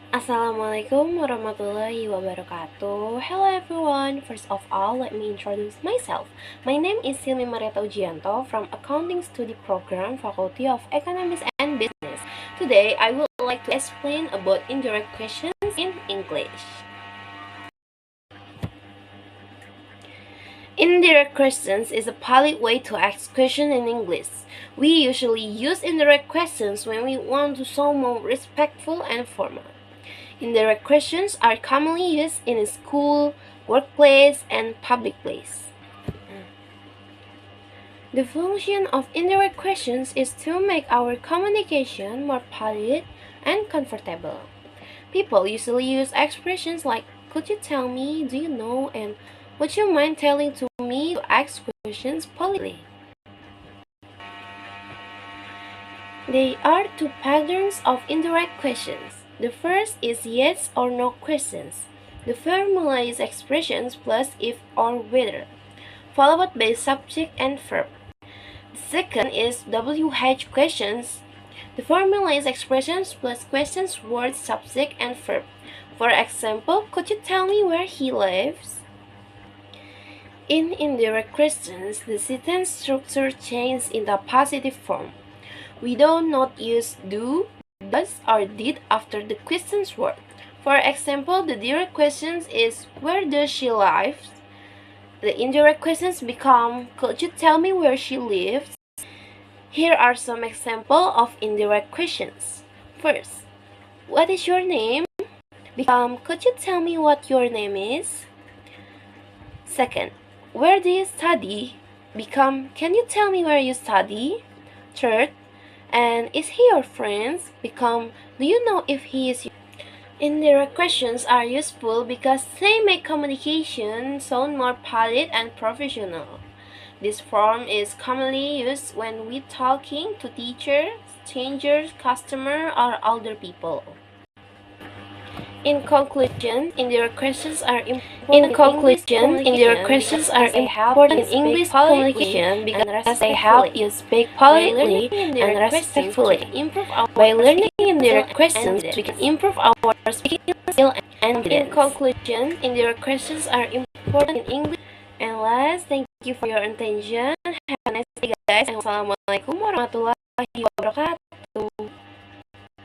Assalamualaikum warahmatullahi wabarakatuh. Hello everyone. First of all, let me introduce myself. My name is Silmi from Accounting Study Program, Faculty of Economics and Business. Today, I would like to explain about indirect questions in English. Indirect questions is a polite way to ask questions in English. We usually use indirect questions when we want to sound more respectful and formal. Indirect questions are commonly used in a school, workplace, and public place. The function of indirect questions is to make our communication more polite and comfortable. People usually use expressions like "Could you tell me?" "Do you know?" and "Would you mind telling to me?" to ask questions politely. There are two patterns of indirect questions. The first is yes or no questions. The formula is expressions plus if or whether, followed by subject and verb. The second is WH questions. The formula is expressions plus questions, word, subject, and verb. For example, could you tell me where he lives? In indirect questions, the sentence structure changes in the positive form. We do not use do, does, or did after the question's word. For example, the direct question is where does she live? The indirect questions become could you tell me where she lives? Here are some examples of indirect questions. First, what is your name? Become could you tell me what your name is? Second, where do you study? Become can you tell me where you study? Third, and is he your friend? Become do you know if he is your Indirect questions are useful because they make communication sound more polite and professional. This form is commonly used when we talking to teachers, strangers, customers, or older people. In conclusion, indirect questions are important in English communication because they help you speak politely and respectfully. By learning indirect questions, we can improve our speaking skill and confidence. In conclusion, indirect questions are important in English. And last, thank you for your attention. Have a nice day, guys. And wassalamualaikum warahmatullahi wabarakatuh.